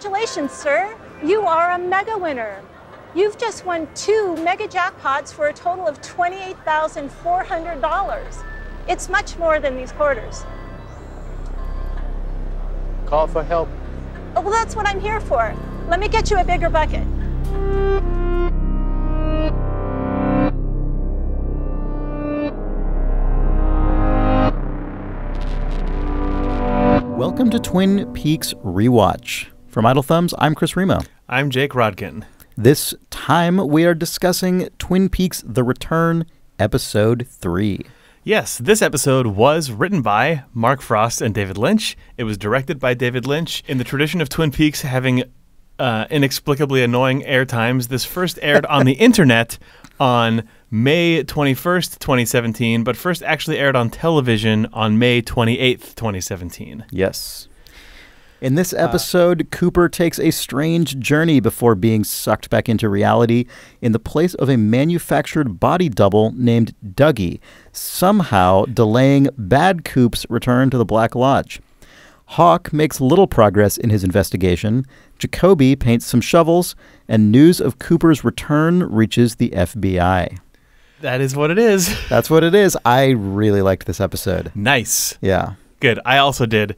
Congratulations, sir. You are a mega winner. You've just won 2 mega jackpots for a total of $28,400. It's much more than these quarters. Call for help. Oh, well, that's what I'm here for. Let me get you a bigger bucket. Welcome to Twin Peaks Rewatch. From Idle Thumbs, I'm Chris Remo. I'm Jake Rodkin. This time we are discussing Twin Peaks The Return, Episode 3. Yes, this episode was written by Mark Frost and David Lynch. It was directed by David Lynch. In the tradition of Twin Peaks having inexplicably annoying air times, this first aired on the internet on May 21st, 2017, but first actually aired on television on May 28th, 2017. Yes. In this episode, Cooper takes a strange journey before being sucked back into reality in the place of a manufactured body double named Dougie, somehow delaying Bad Coop's return to the Black Lodge. Hawk makes little progress in his investigation, Jacoby paints some shovels, and news of Cooper's return reaches the FBI. That is what it is. That's what it is. I really liked this episode. Nice. Yeah. Good. I also did.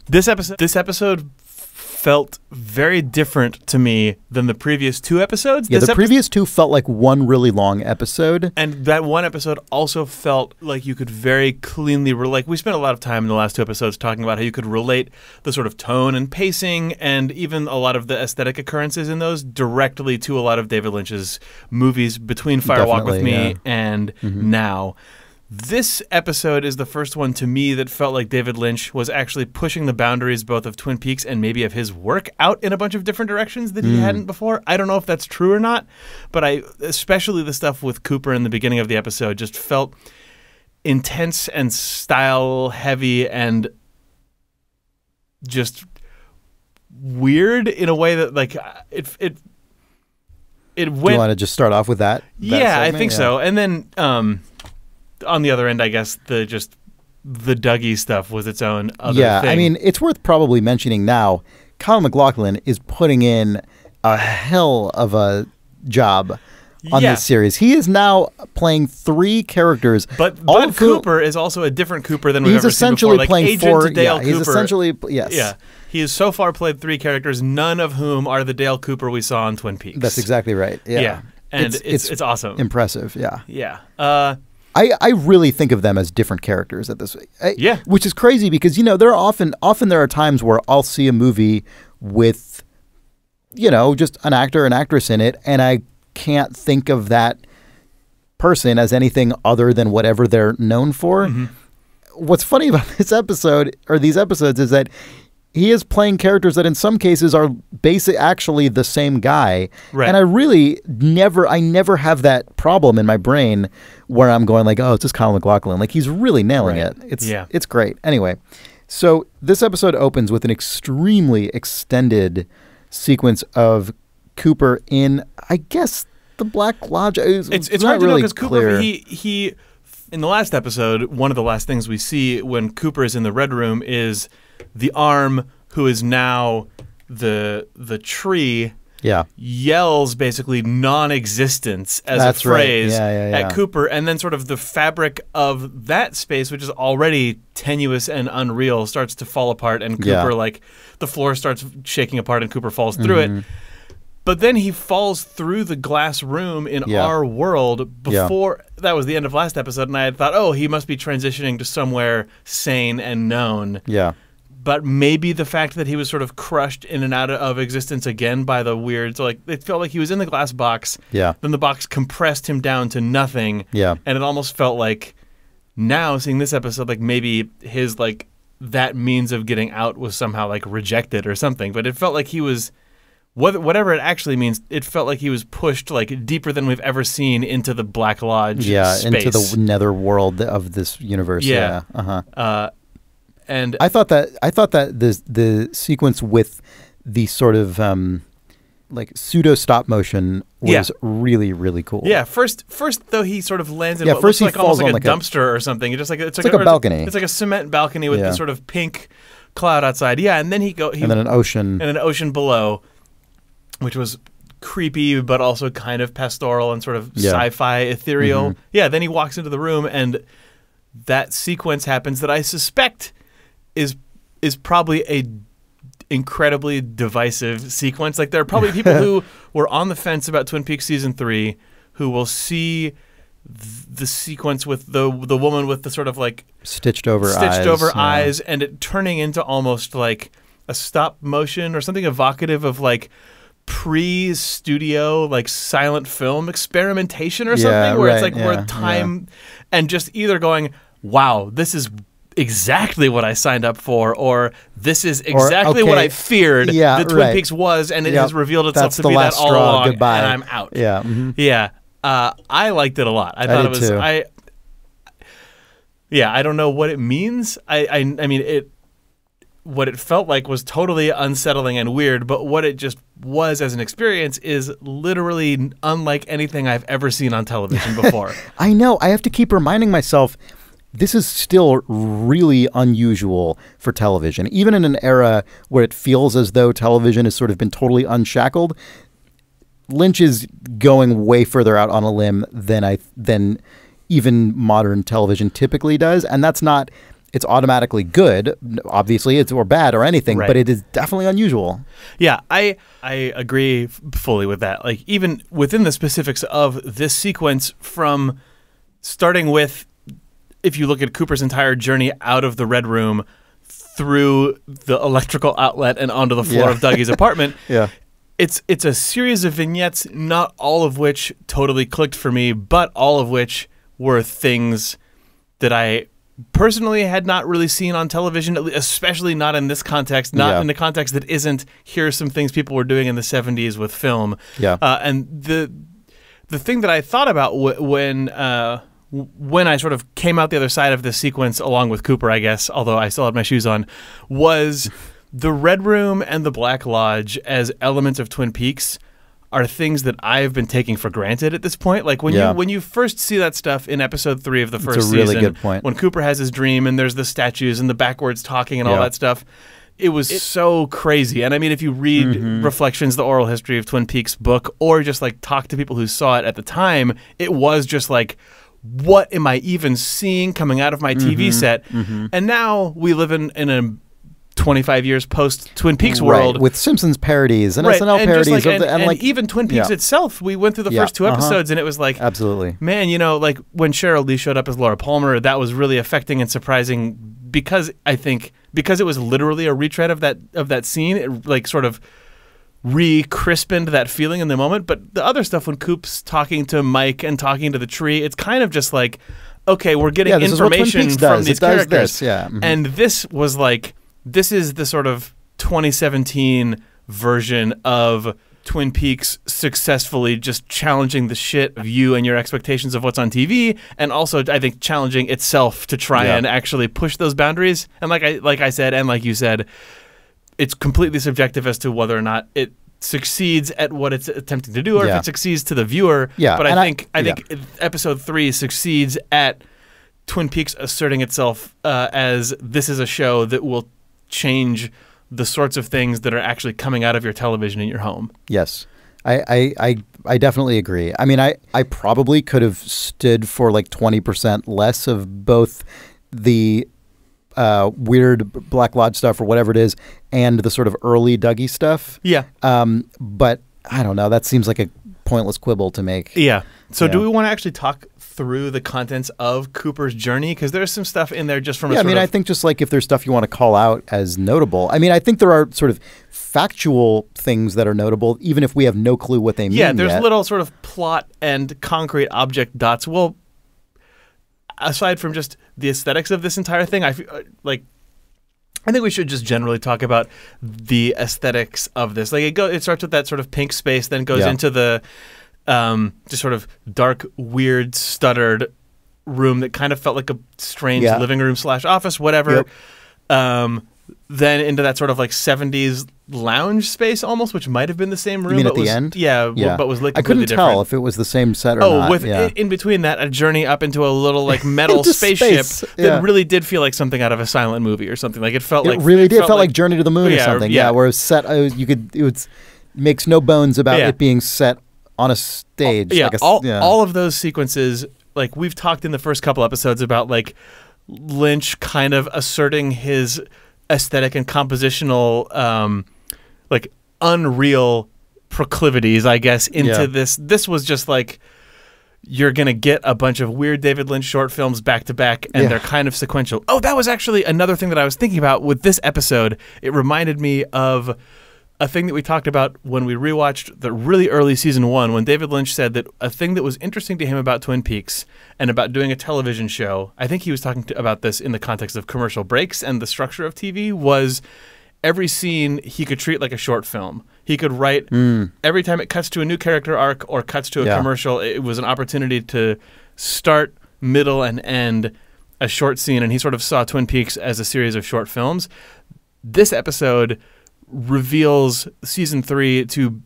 This episode felt very different to me than the previous 2 episodes. Yeah, the previous 2 felt like one really long episode. And that one episode also felt like you could very cleanly we spent a lot of time in the last 2 episodes talking about how you could relate the sort of tone and pacing and even a lot of the aesthetic occurrences in those directly to a lot of David Lynch's movies between Fire Walk with Me and now. This episode is the first one to me that felt like David Lynch was actually pushing the boundaries both of Twin Peaks and maybe of his work out in a bunch of different directions that he hadn't before. I don't know if that's true or not, but especially the stuff with Cooper in the beginning of the episode just felt intense and style heavy and just weird in a way that it went. Do you want to just start off with that? Yeah, I think so. And then on the other end, I guess the Dougie stuff was its own other thing. Yeah, I mean, it's worth probably mentioning now, Kyle MacLachlan is putting in a hell of a job on this series. He is now playing 3 characters. But Cooper is also a different Cooper than we've ever seen before. He's essentially playing 4. Yeah, he's essentially, yes. Yeah. He has so far played 3 characters, none of whom are the Dale Cooper we saw in Twin Peaks. That's exactly right. Yeah. And it's awesome. Impressive, yeah. Yeah. I really think of them as different characters at this. Yeah. Which is crazy because, there are often there are times where I'll see a movie with, just an actor and actress in it, and I can't think of that person as anything other than whatever they're known for. Mm-hmm. What's funny about this episode, or these episodes, is that he is playing characters that in some cases are actually the same guy. Right. And I never have that problem in my brain where I'm going like, oh, it's just Kyle MacLachlan. Like, he's really nailing it. It's great. Anyway, so this episode opens with an extremely extended sequence of Cooper in, I guess, the Black Lodge. It's not hard to really know because Cooper, he in the last episode, one of the last things we see when Cooper is in the Red Room is the arm who is now the tree yells basically non-existence as a phrase at Cooper, and then sort of the fabric of that space, which is already tenuous and unreal, starts to fall apart, and Cooper, the floor starts shaking apart and Cooper falls through it. But then he falls through the glass room in our world before that was the end of last episode, and I had thought, oh, he must be transitioning to somewhere sane and known. Yeah. But maybe the fact that he was sort of crushed in and out of existence again by the weird, so it felt like he was in the glass box. Yeah. Then the box compressed him down to nothing. Yeah. And it almost felt like now seeing this episode, like maybe his that means of getting out was somehow rejected or something. But it felt like he was, whatever it actually means, it felt like he was pushed deeper than we've ever seen into the Black Lodge space. Into the nether world of this universe. Yeah. And I thought that the sequence with the sort of pseudo stop motion was really, really cool. Yeah, first though he sort of lands in what looks almost like a dumpster or something. It's like a balcony. It's like a cement balcony with this sort of pink cloud outside. Yeah, and then and then an ocean. And an ocean below, which was creepy but also kind of pastoral and sort of sci-fi ethereal. Mm-hmm. Yeah, then he walks into the room and that sequence happens that I suspect is probably a incredibly divisive sequence. Like there are probably people who were on the fence about Twin Peaks season 3 who will see the sequence with the woman with the sort of like stitched over eyes and it turning into almost like a stop motion or something evocative of like pre-studio like silent film experimentation or something where it's like where time and just either going, wow, this is exactly what I signed up for, or this is exactly what I feared that Twin Peaks was, and it has revealed itself to be that all along, goodbye. And I'm out. Yeah. Mm-hmm. Yeah. I liked it a lot. I thought it was. Too. I don't know what it means. I mean, what it felt like was totally unsettling and weird, but what it just was as an experience is literally unlike anything I've ever seen on television before. I know. I have to keep reminding myself this is still really unusual for television. Even in an era where it feels as though television has sort of been totally unshackled, Lynch is going way further out on a limb than even modern television typically does, and that's not. It's automatically good, obviously, or bad or anything, but it is definitely unusual. Yeah, I agree fully with that. Like even within the specifics of this sequence, from starting with, if you look at Cooper's entire journey out of the Red Room through the electrical outlet and onto the floor of Dougie's apartment. Yeah. It's a series of vignettes, not all of which totally clicked for me, but all of which were things that I personally had not really seen on television, especially not in this context, not in the context that isn't here's some things people were doing in the 70s with film. Yeah. And the thing that I thought about when I sort of came out the other side of this sequence along with Cooper, I guess, although I still had my shoes on, was the Red Room and the Black Lodge as elements of Twin Peaks are things that I've been taking for granted at this point. Like when you first see that stuff in episode 3 of the first season, really good point. When Cooper has his dream and there's the statues and the backwards talking and all that stuff, it was so crazy. And I mean, if you read Reflections, the Oral History of Twin Peaks book, or just like talk to people who saw it at the time, it was just like, what am I even seeing coming out of my TV set? And now we live in a 25 years post Twin Peaks world with Simpsons parodies and SNL parodies and even Twin Peaks itself. We went through the first 2 episodes and it was like, absolutely, man, you know, like when Sheryl Lee showed up as Laura Palmer, that was really affecting and surprising because it was literally a retread of that scene. It like sort of re-crispened that feeling in the moment. But the other stuff, when Coop's talking to Mike and talking to the tree, it's kind of just like, okay, we're getting information from these characters. And this was like, this is the sort of 2017 version of Twin Peaks successfully just challenging the shit of you and your expectations of what's on TV, and also I think challenging itself to try and actually push those boundaries. And like I said, and like you said, it's completely subjective as to whether or not it succeeds at what it's attempting to do, or if it succeeds to the viewer. Yeah, but I think episode 3 succeeds at Twin Peaks asserting itself as this is a show that will change the sorts of things that are actually coming out of your television in your home. Yes. I definitely agree. I mean, I probably could have stood for like 20% less of both the weird Black Lodge stuff or whatever it is and the sort of early Dougie stuff. Yeah. But I don't know. That seems like a pointless quibble to make. Yeah. So do we want to actually talk through the contents of Cooper's journey? Because there's some stuff in there just from I think just like if there's stuff you want to call out as notable. I mean, I think there are sort of factual things that are notable, even if we have no clue what they mean. Yeah, there's little sort of plot and concrete object dots. Well, aside from just the aesthetics of this entire thing, I think we should just generally talk about the aesthetics of this. Like it starts with that sort of pink space, then goes into the just sort of dark, weird, stuttered room that kind of felt like a strange living room / office, whatever. Then into that sort of like 70s lounge space almost, which might have been the same room. You mean but at the was, end? Yeah, Yeah. but was like I couldn't completely tell different. if it was the same set or not. With in between that, a journey up into a little like metal Into spaceship space, that really did feel like something out of a silent movie or something. Like it felt It like really did. It felt like Journey to the Moon or Yeah, something. yeah. Yeah, where it was set. It was makes no bones about Yeah. it being set on a stage. Yeah, like a, all of those sequences. Like we've talked in the first couple episodes about like Lynch kind of asserting his aesthetic and compositional like unreal proclivities, I guess, into this. This was just like you're going to get a bunch of weird David Lynch short films back to back, and they're kind of sequential. Oh, that was actually another thing that I was thinking about with this episode. It reminded me of a thing that we talked about when we rewatched the really early season 1, when David Lynch said that a thing that was interesting to him about Twin Peaks and about doing a television show, I think he was talking about this in the context of commercial breaks and the structure of TV, was every scene he could treat like a short film. He could write every time it cuts to a new character arc or cuts to a commercial, it was an opportunity to start, middle, and end a short scene, and he sort of saw Twin Peaks as a series of short films. This episode reveals season 3 to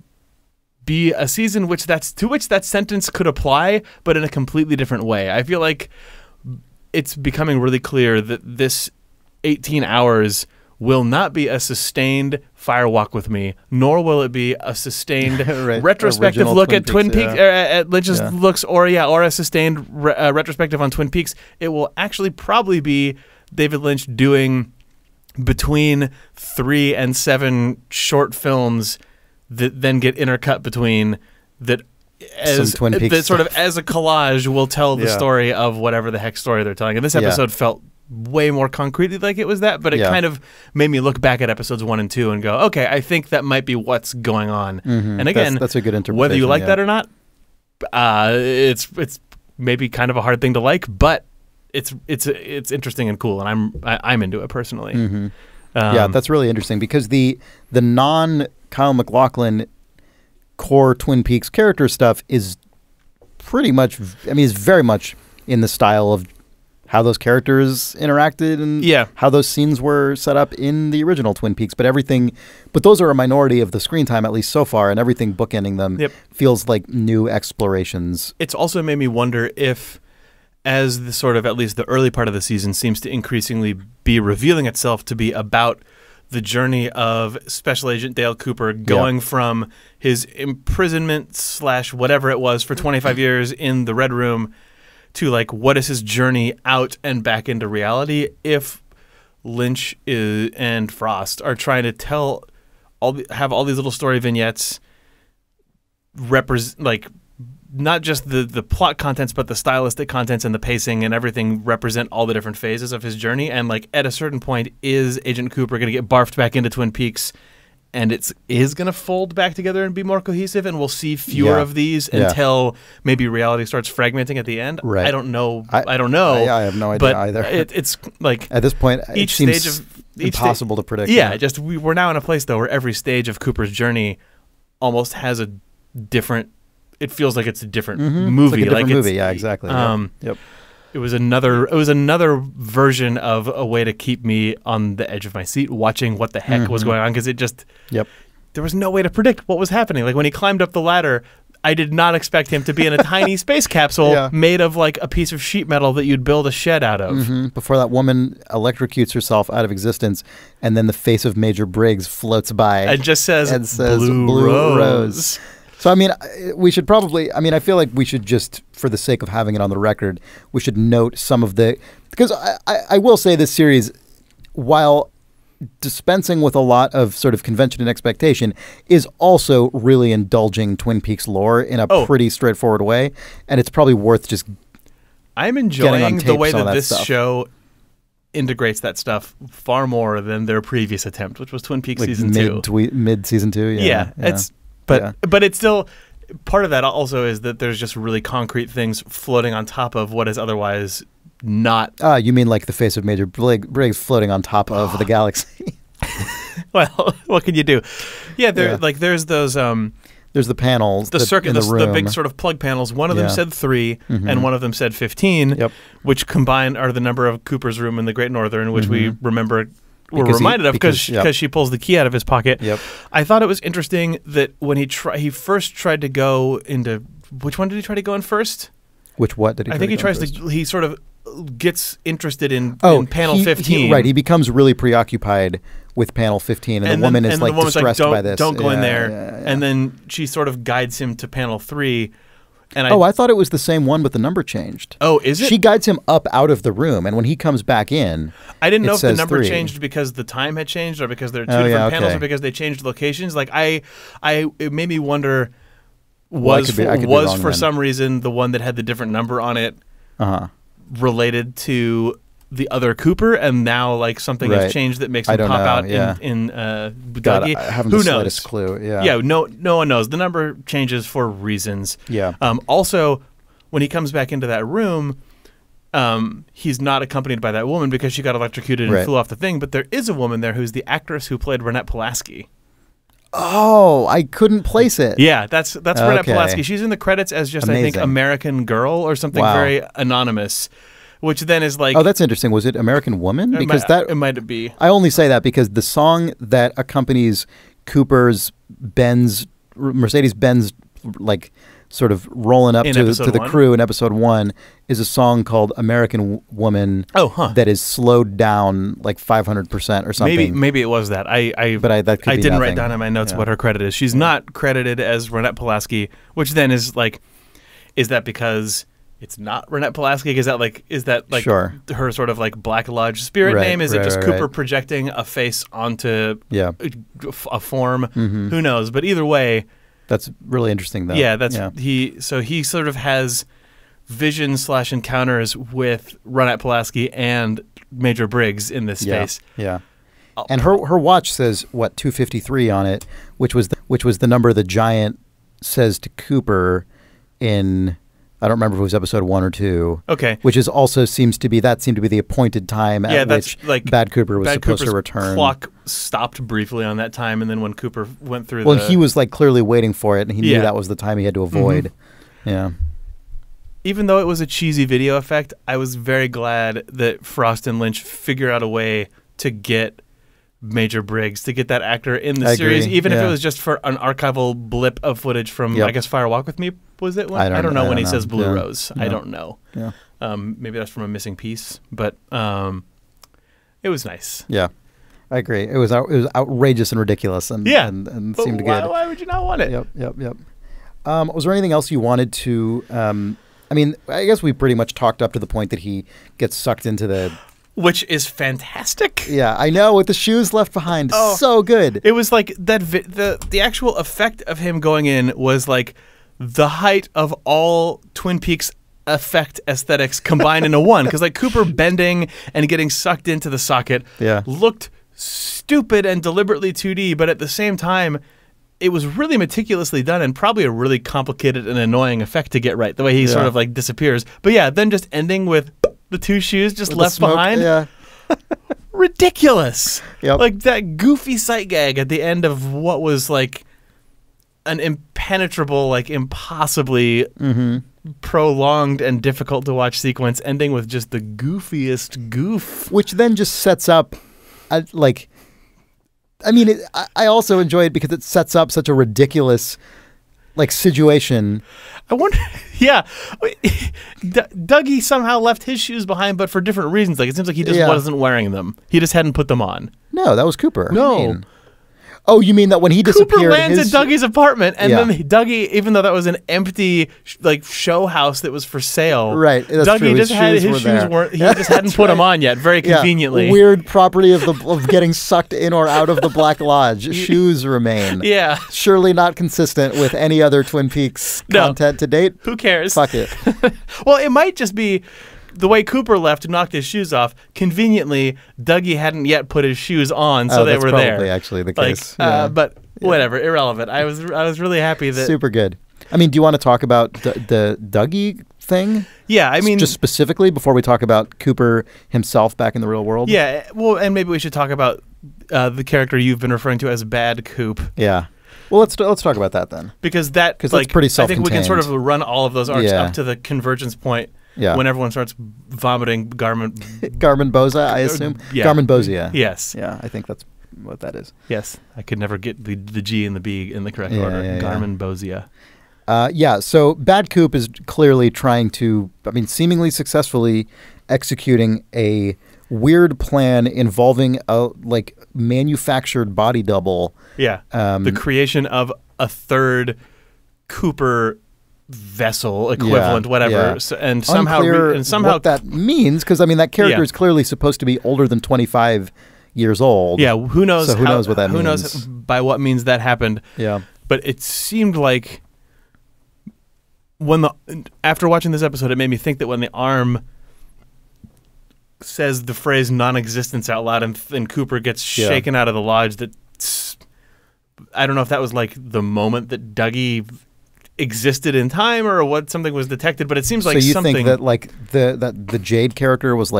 be a season to which that sentence could apply, but in a completely different way. I feel like it's becoming really clear that this 18 hours will not be a sustained Fire Walk with Me, nor will it be a sustained retrospective Original look at Twin Peaks, at Lynch's Yeah. looks, or a sustained retrospective on Twin Peaks. It will actually probably be David Lynch doing between 3 and 7 short films that then get intercut between that as Twin Peaks that sort of as a collage will tell the story of whatever the heck story they're telling. And this episode felt way more concretely like it was that, but it kind of made me look back at episodes 1 and 2 and go, okay, I think that might be what's going on. And again, that's a good interpretation. Whether you like that or not, it's maybe kind of a hard thing to like, but it's interesting and cool, and I'm into it personally. Yeah, that's really interesting because the non Kyle MacLachlan core Twin Peaks character stuff is pretty much, I mean, is very much in the style of how those characters interacted and how those scenes were set up in the original Twin Peaks. But those are a minority of the screen time, at least so far, and everything bookending them feels like new explorations. It's also made me wonder if, as the sort of at least the early part of the season seems to increasingly be revealing itself to be about the journey of Special Agent Dale Cooper going from his imprisonment / whatever it was for 25 years in the Red Room to like what is his journey out and back into reality, if Lynch and Frost are trying to have all these little story vignettes represent not just the plot contents, but the stylistic contents and the pacing and everything represent all the different phases of his journey. And like at a certain point, is Agent Cooper going to get barfed back into Twin Peaks, and it is going to fold back together and be more cohesive, and we'll see fewer of these until maybe reality starts fragmenting at the end. Right. I don't know. I don't know. I have no idea either. It's like at this point, each it stage seems of impossible to predict. Yeah, just we're now in a place though where every stage of Cooper's journey almost has a different. It feels like it's a different movie. It's like a different movie. Yeah, exactly. Yep. It was another version of a way to keep me on the edge of my seat watching what the heck was going on, because it just there was no way to predict what was happening. Like when he climbed up the ladder, I did not expect him to be in a tiny space capsule made of like a piece of sheet metal that you'd build a shed out of. Before that woman electrocutes herself out of existence, and then the face of Major Briggs floats by and just says Blue Rose. So, I mean, we should probably, I feel like we should just, for the sake of having it on the record, we should note some of the, because I will say this series, while dispensing with a lot of sort of convention and expectation, is also really indulging Twin Peaks lore in a pretty straightforward way. And it's probably worth just I'm enjoying the way that this show integrates that stuff far more than their previous attempt, which was Twin Peaks season 2. Mid season 2, yeah. But it's still, part of that also is that there's just really concrete things floating on top of what is otherwise not. You mean like the face of Major Briggs floating on top of the galaxy? Well, what can you do? Yeah, there's those. There's the panels, the circuit, the big sort of plug panels. One of them said 3, and one of them said 15, which combined are the number of Cooper's room in the Great Northern, which we remember we're reminded of because she pulls the key out of his pocket. Yep. I thought it was interesting that when he first tried to go into which one did he try to go in first? What did he? I think he tries to. He sort of gets interested in panel 15. Right. He becomes really preoccupied with panel 15, and the woman is like distressed by this. Don't go in there. And then she sort of guides him to panel 3. And I thought it was the same one, but the number changed. Oh, is it? She guides him up out of the room, and when he comes back in, I didn't know if the number 3. changed because the time had changed, or because there are two different panels, or because they changed locations. Like it made me wonder. Was for some reason the one that had the different number on it related to the other Cooper, and now like something has changed that makes him pop out in Dougie? I haven't Who the knows? Slightest clue. No one knows. The number changes for reasons. Yeah. Also, when he comes back into that room, he's not accompanied by that woman because she got electrocuted and flew off the thing. But there is a woman there who's the actress who played Renette Pulaski. Oh, I couldn't place it. Yeah, that's Renette Pulaski. She's in the credits as just, I think, American Girl or something very anonymous, which then is like... Oh, that's interesting. Was it American Woman? Because it might be. I only say that because the song that accompanies Cooper's Mercedes-Benz, like, sort of rolling up to the crew in episode 1 is a song called American Woman that is slowed down like 500% or something. Maybe it was that. I didn't write down in my notes what her credit is. She's not credited as Renette Pulaski, which then is like, is that because it's not Renette Pulaski? Is that like her sort of like Black Lodge spirit name? Is it just Cooper projecting a face onto a form? Who knows? But either way, that's really interesting, though. Yeah, he sort of has vision/encounters with Renette Pulaski and Major Briggs in this space. Yeah. And her watch says 253 on it, which was the number the Giant says to Cooper in, I don't remember if it was episode 1 or 2. Okay. Which is also seemed to be the appointed time at which Bad Cooper was supposed to return. Clock stopped briefly on that time, and then when Cooper went through he was like clearly waiting for it, and he knew that was the time he had to avoid. Yeah. Even though it was a cheesy video effect, I was very glad that Frost and Lynch figured out a way to get Major Briggs, to get that actor in the series, even if it was just for an archival blip of footage from, I guess, Fire Walk With Me, was it? I don't know when he says Blue Rose. I don't know. Yeah. Maybe that's from a missing piece, but it was nice. Yeah. I agree. It was outrageous and ridiculous and seemed good. Why would you not want it? Yep. Was there anything else you wanted to I mean, I guess we pretty much talked up to the point that he gets sucked into the... Which is fantastic. Yeah, I know, with the shoes left behind. Oh, so good. It was like that. The actual effect of him going in was like the height of all Twin Peaks effect aesthetics combined into one. Because like Cooper bending and getting sucked into the socket looked stupid and deliberately 2D, but at the same time, it was really meticulously done and probably a really complicated and annoying effect to get right. The way he sort of like disappears. But yeah, then just ending with the two shoes just left behind. Yeah. Ridiculous. Yep. Like that goofy sight gag at the end of what was like an impenetrable, like impossibly prolonged and difficult to watch sequence ending with just the goofiest goof. Which then just sets up like... I mean, I also enjoy it because it sets up such a ridiculous, like, situation. I wonder, Dougie somehow left his shoes behind, but for different reasons. Like, it seems like he just wasn't wearing them. He just hadn't put them on. No, that was Cooper. No. Oh, you mean that when he disappeared... Cooper lands at Dougie's apartment, and then Dougie, even though that was an empty like show house that was for sale, right? That's Dougie true. just had his shoes weren't. He just hadn't put them on yet. Very conveniently. Weird property of getting sucked in or out of the Black Lodge. Shoes remain. Yeah. Surely not consistent with any other Twin Peaks content to date. Who cares? Fuck it. Well, it might just be the way Cooper left and knocked his shoes off. Conveniently, Dougie hadn't yet put his shoes on, so they were there. That's probably actually the case. But whatever, irrelevant. I was really happy that... Super good. I mean, do you want to talk about the Dougie thing? Yeah, I mean... Just specifically before we talk about Cooper himself back in the real world? Yeah, well, and maybe we should talk about the character you've been referring to as Bad Coop. Yeah. Well, let's talk about that then. Because that's pretty self-contained. I think we can sort of run all of those arcs up to the convergence point. Yeah. When everyone starts vomiting Garmin Boza, I assume. Yeah. Garmin Bozia. Yes. Yeah, I think that's what that is. Yes. I could never get the G and the B in the correct order. Garmin Bozia. So Bad Coop is clearly trying to, seemingly successfully executing a weird plan involving a manufactured body double. Yeah. The creation of a third Cooper vessel equivalent, whatever. Yeah. So, and somehow what that means, because that character is clearly supposed to be older than 25 years old. Yeah. Who knows? So who knows what that means? Who knows by what means that happened? Yeah. But it seemed like after watching this episode, it made me think that when the arm says the phrase non-existence out loud and Cooper gets shaken out of the lodge, I don't know if that was like the moment that Dougie existed in time or what something was detected, but it seems like something. So you think that that the Jade character was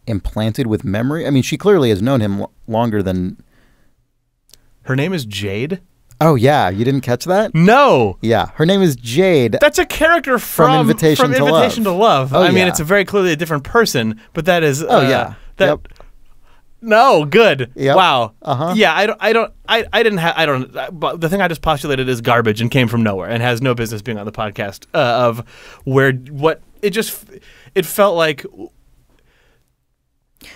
implanted with memory? She clearly has known him longer than. Her name is Jade? Oh, yeah. You didn't catch that? No. Yeah. Her name is Jade. That's a character from Invitation to Love. Oh, it's a very clearly a different person, but that is. Yeah. Yep. No, good. Yep. Wow. Uh-huh. Yeah, the thing I just postulated is garbage and came from nowhere and has no business being on the podcast it felt like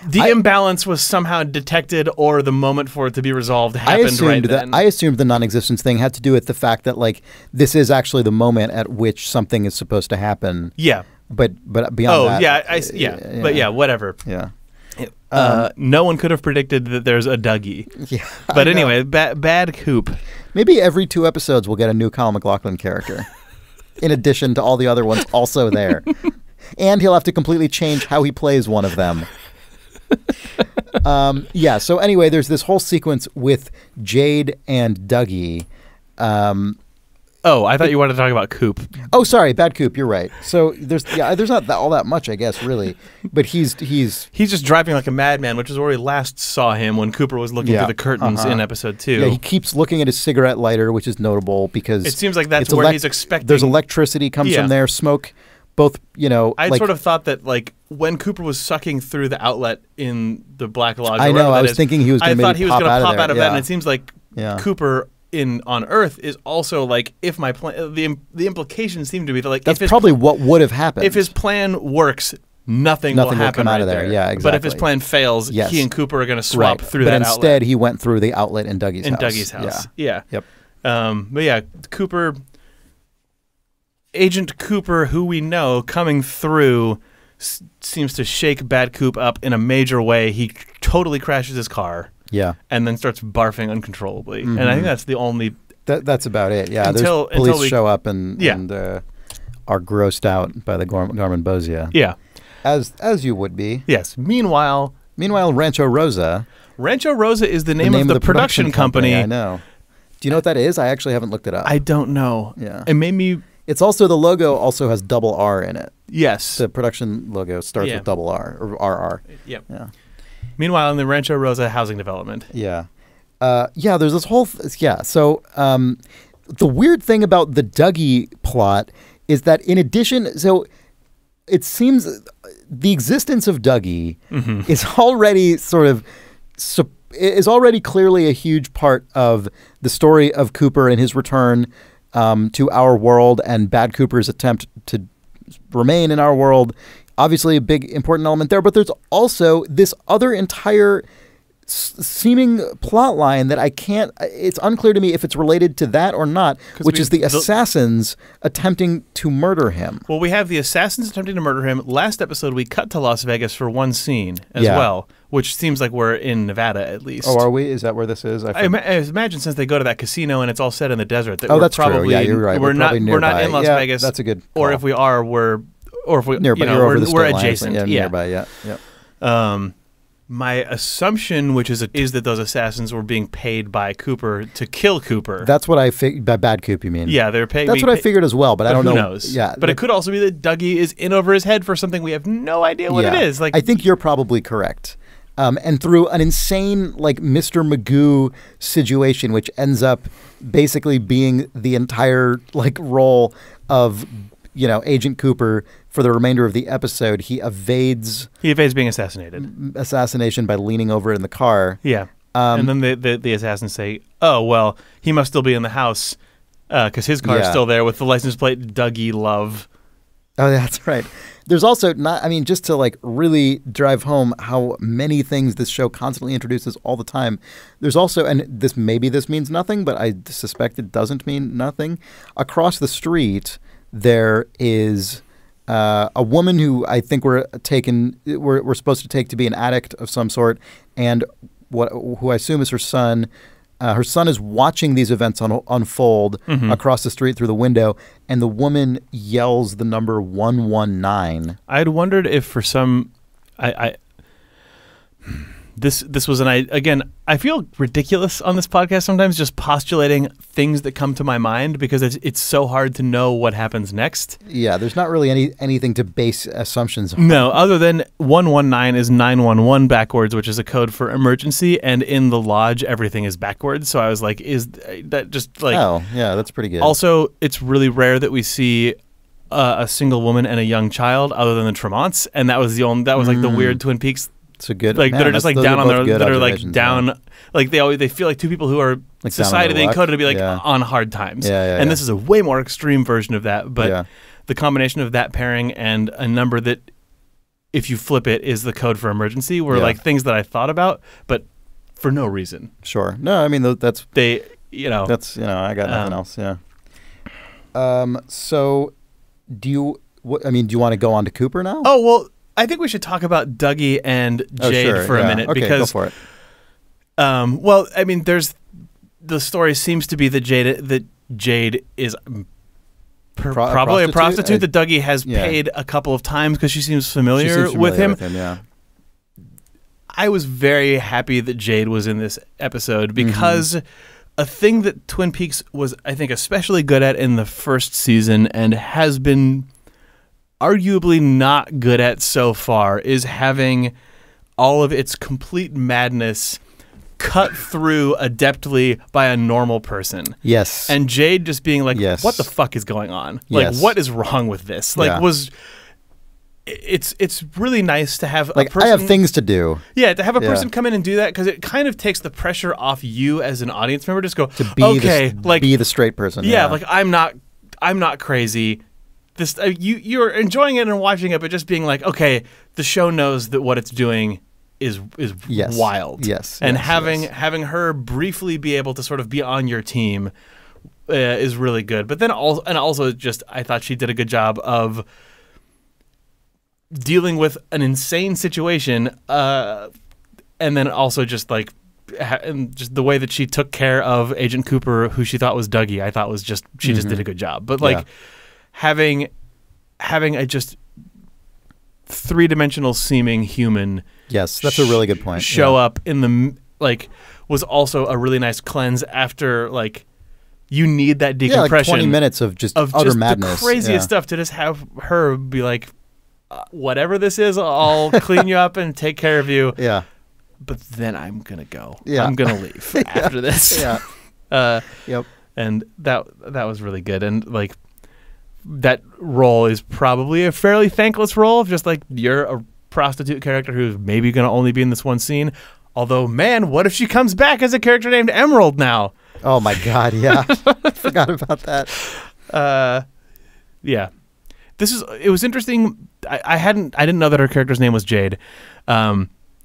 the imbalance was somehow detected or the moment for it to be resolved happened right then. I assumed the non-existence thing had to do with the fact that this is actually the moment at which something is supposed to happen. Yeah. But beyond that. But whatever. Yeah. No one could have predicted that there's a Dougie. Yeah. But anyway, Bad Coop. Maybe every 2 episodes we'll get a new Kyle MacLachlan character, in addition to all the other ones also there. And he'll have to completely change how he plays one of them. So anyway, there's this whole sequence with Jade and Dougie. I thought you wanted to talk about Coop. Oh, sorry, Bad Coop. You're right. So there's not all that much, I guess, really. But he's just driving like a madman, which is where we last saw him when Cooper was looking through the curtains in episode 2. Yeah, he keeps looking at his cigarette lighter, which is notable because it seems like that's where he's expecting. There's electricity comes from there, smoke. Both, I sort of thought that when Cooper was sucking through the outlet in the Black Lodge. I know. I was thinking he was going to pop out of that, and it seems like Cooper on Earth is also if my plan. The implication seemed to be that that's probably what would have happened if his plan works. Nothing will happen come out of there. Yeah, exactly. But if his plan fails, he and Cooper are going to swap through that outlet. But instead, he went through the outlet in Dougie's house. Yeah. Yep. But yeah, Cooper. Agent Cooper, who we know coming through, seems to shake Bad Coop up in a major way. He totally crashes his car. Yeah. And then starts barfing uncontrollably. Mm-hmm. And I think that's the only... That's about it, yeah. There's police show up and are grossed out by the Garmin Bozia. Yeah. As you would be. Yes. Meanwhile, Rancho Rosa. Rancho Rosa is the name of the production company. I know. Do you know what that is? I actually haven't looked it up. I don't know. Yeah. It made me... It's also, the logo also has double R in it. Yes. The production logo starts with double R, or RR. Yep. Yeah. Meanwhile, in the Rancho Rosa housing development. Yeah. There's this whole... So the weird thing about the Dougie plot is that in addition... So it seems the existence of Dougie is already is already clearly a huge part of the story of Cooper and his return to our world and Bad Cooper's attempt to remain in our world. Obviously a big important element there, but there's also this other entire seeming plot line that it's unclear to me if it's related to that or not, which is the assassins attempting to murder him. Well, we have the assassins attempting to murder him. Last episode, we cut to Las Vegas for one scene as well, which seems like we're in Nevada at least. Oh, are we? Is that where this is? I imagine since they go to that casino and it's all set in the desert. That that's true. Yeah, you're right. We're not in Las Vegas. That's a good call. Or if we are, we're nearby. We're adjacent. Nearby. Yeah. My assumption, which is that those assassins were being paid by Cooper to kill Cooper. That's what I figured. By Bad Coop, you mean? Yeah, they're paid. That's what I figured as well, but I don't know. Who knows? Yeah, but it could also be that Dougie is in over his head for something we have no idea what it is. I think you're probably correct. And through an insane Mr. Magoo situation, which ends up basically being the entire role of Agent Cooper for the remainder of the episode. He evades being assassinated. Assassination by leaning over in the car. Yeah. And then the assassins say, "Oh well, he must still be in the house because his car is still there with the license plate Dougie Love." Oh, that's right. There's also just to like really drive home how many things this show constantly introduces all the time. There's also, and this means nothing, but I suspect it doesn't mean nothing. Across the street, there is a woman who I think we're supposed to take to be an addict of some sort, and who I assume is her son. Her son is watching these events unfold across the street through the window, and the woman yells the number 119. I'd wondered if for some, this was again, I feel ridiculous on this podcast sometimes, just postulating things that come to my mind because it's so hard to know what happens next. Yeah, there's not really anything to base assumptions on. No, other than 119 is 911 backwards, which is a code for emergency, and in the lodge everything is backwards. So I was like, is that just like? Oh, yeah, that's pretty good. Also, it's really rare that we see a single woman and a young child, other than the Tremonts, and that was like the weird Twin Peaks. It's a good that are just like down on their that are like down yeah. like they feel like two people who are like societally encoded to be like on hard times. And this is a way more extreme version of that. But the combination of that pairing and a number that, if you flip it, is the code for emergency were like things that I thought about, but for no reason. Sure. No, I mean that's I got nothing else. Yeah. So, do you want to go on to Cooper now? Oh well. I think we should talk about Dougie and Jade for a minute because go for it. Well, I mean, the story seems to be that Jade is probably a prostitute that Dougie has paid a couple of times because she seems familiar with him. Yeah. I was very happy that Jade was in this episode because a thing that Twin Peaks was, I think, especially good at in the first season and has been arguably not good at so far is having all of its complete madness cut through adeptly by a normal person. Yes. And Jade just being like, what the fuck is going on? Like, what is wrong with this? Like, it's really nice to have like, a person, I have things to do. Yeah, to have a person come in and do that because it kind of takes the pressure off you as an audience member. Just go, to be be the straight person. Yeah, like I'm not crazy. This you're enjoying it and watching it, but just being like, okay, the show knows that what it's doing is wild. Yes, and having her briefly be able to sort of be on your team is really good. But then also just I thought she did a good job of dealing with an insane situation, and then also just like and just the way that she took care of Agent Cooper, who she thought was Dougie. I thought was just she just did a good job. But like. Having a just three-dimensional seeming human, yes, that's a really good point. Show up in the was also a really nice cleanse after like you need that decompression. Like 20 minutes of utter madness, the craziest stuff to just have her be like, whatever this is, I'll clean you up and take care of you. Yeah, but then I'm gonna go. Yeah, I'm gonna leave after this. Yeah, yep. And that was really good and like. That role is probably a fairly thankless role. Just like you're a prostitute character who's maybe going to only be in this one scene. Although, man, what if she comes back as a character named Emerald now? Oh my God, yeah, I forgot about that. Yeah, it was interesting. I didn't know that her character's name was Jade.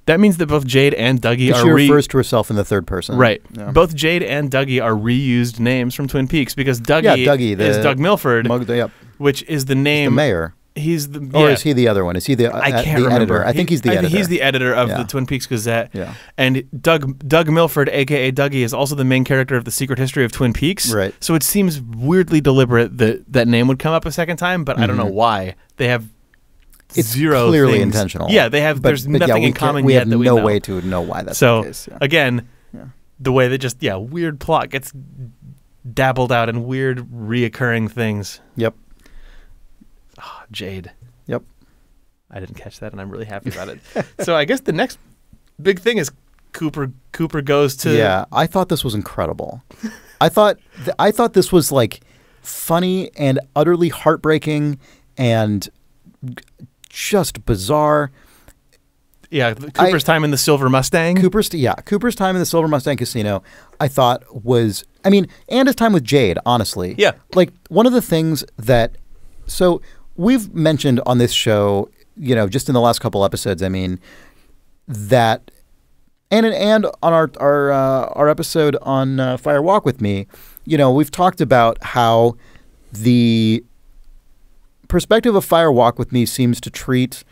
That means that both Jade and Dougie are she refers to herself in the third person. Right. Yeah. Both Jade and Dougie are reused names from Twin Peaks because Dougie is Doug Milford, which is the name. He's the mayor. He's the or is he the other one? Is he the editor? I think he's the editor. He's the editor of the Twin Peaks Gazette. Yeah. And Doug Milford, aka Dougie, is also the main character of the Secret History of Twin Peaks. Right. So it seems weirdly deliberate that name would come up a second time, but I don't know why. They have it's zero clearly things. intentional. Yeah, they have. There's nothing in common yet that we have know. no way to know why that's the case. So again, the way that just weird plot gets dabbled out in weird reoccurring things. Yep. Oh, Jade. Yep. I didn't catch that, and I'm really happy about it. So I guess the next big thing is Cooper goes to. Yeah, I thought this was incredible. I thought this was like funny and utterly heartbreaking and just bizarre. Yeah, Cooper's time in the Silver Mustang. Cooper's time in the Silver Mustang Casino, I thought was, and his time with Jade, honestly. Yeah. Like, one of the things so we've mentioned on this show, just in the last couple episodes, that, and on our episode on Fire Walk with Me, we've talked about how the perspective of Fire Walk with Me seems to treat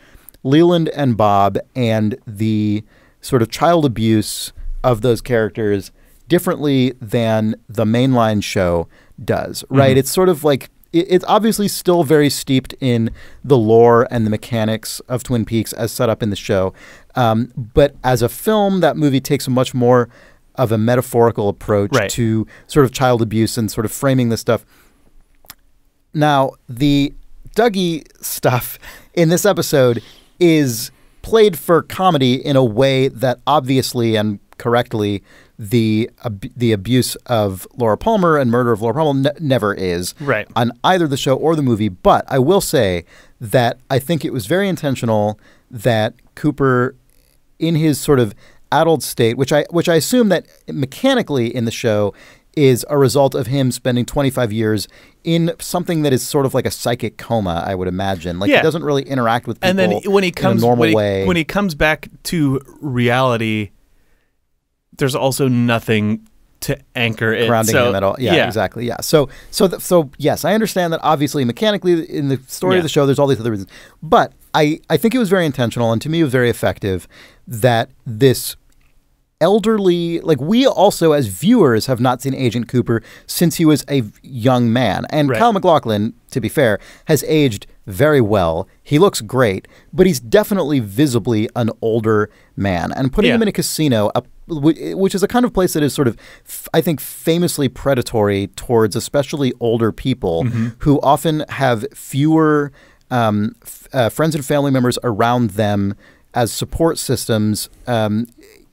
Leland and Bob and the sort of child abuse of those characters differently than the mainline show does, right? Mm-hmm. It's sort of like, it's obviously still very steeped in the lore and the mechanics of Twin Peaks as set up in the show. But as a film, that movie takes a much more of a metaphorical approach to sort of child abuse and sort of framing this stuff. Now, the Dougie stuff in this episode is played for comedy in a way that obviously and correctly the abuse of Laura Palmer and murder of Laura Palmer never is on either the show or the movie. But I will say that I think it was very intentional that Cooper, in his sort of addled state, which I assume that mechanically in the show is a result of him spending 25 years in something that is sort of like a psychic coma, I would imagine. Like, he doesn't really interact with people in a normal way. When he comes back to reality, there's also nothing to anchor it. Grounding him at all. Yeah, exactly. Yeah. So yes, I understand that obviously mechanically in the story of the show, there's all these other reasons. But I think it was very intentional, and to me it was very effective that this elderly, like, we also as viewers have not seen Agent Cooper since he was a young man. And Kyle MacLachlan, to be fair, has aged very well. He looks great, but he's definitely visibly an older man. And putting him in a casino, which is a kind of place that is sort of, I think, famously predatory towards especially older people who often have fewer friends and family members around them as support systems,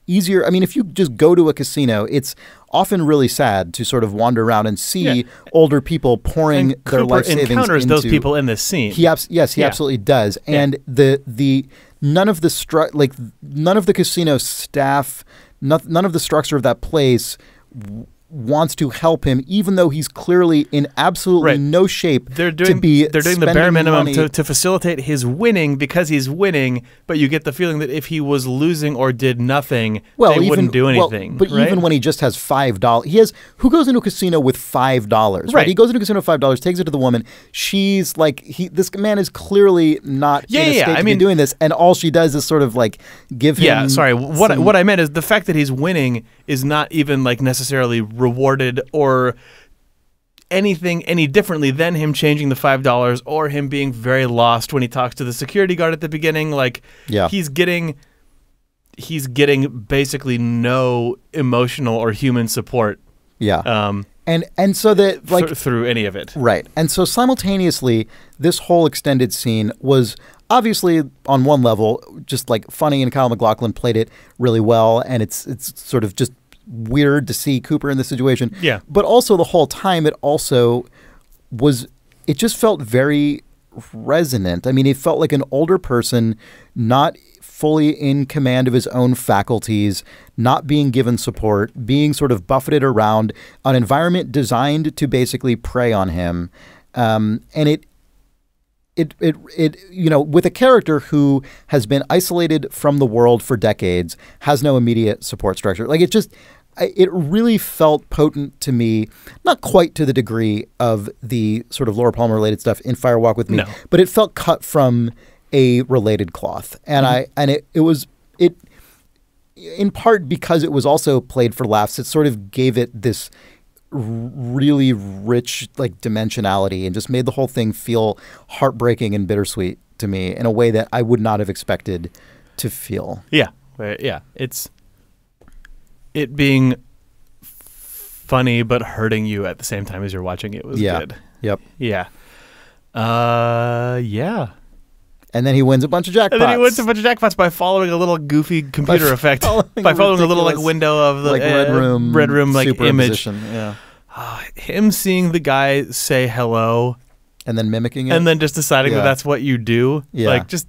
easier. If you just go to a casino, it's often really sad to sort of wander around and see older people pouring their life savings into. Encounters those people in this scene. He absolutely does. And the none of the casino staff, none of the structure of that place wants to help him, even though he's clearly in absolutely no shape they're doing the bare minimum to facilitate his winning because he's winning, but you get the feeling that if he was losing or did nothing, they wouldn't do anything. But even when he just has $5, who goes into a casino with $5? Right. He goes into a casino with $5, takes it to the woman. She's like, this man is clearly not in a state to be doing this, and all she does is sort of like give him. Yeah, sorry. What I meant is the fact that he's winning is not even like necessarily rewarded or anything any differently than him changing the $5 or him being very lost when he talks to the security guard at the beginning. Like, he's getting basically no emotional or human support. Yeah. And so that, like, through any of it. Right. And so simultaneously, this whole extended scene was obviously on one level just like funny, and Kyle MacLachlan played it really well, and it's sort of just weird to see Cooper in this situation. Yeah. But also the whole time it just felt very resonant. It felt like an older person not fully in command of his own faculties, not being given support, being sort of buffeted around an environment designed to basically prey on him. And it with a character who has been isolated from the world for decades, has no immediate support structure. Like, it really felt potent to me, not quite to the degree of the sort of Laura Palmer related stuff in Fire Walk with Me, but it felt cut from a related cloth. And it was in part because it was also played for laughs. It sort of gave it this really rich like dimensionality and just made the whole thing feel heartbreaking and bittersweet to me in a way that I would not have expected to feel. Yeah. It's it being funny but hurting you at the same time as you're watching it was good. Yep. Yeah. And then he wins a bunch of jackpots. By following a little goofy computer effect. By following a little like window of the like red room like image. Yeah. him seeing the guy say hello and then mimicking it, and then just deciding that that's what you do. Yeah. Like, just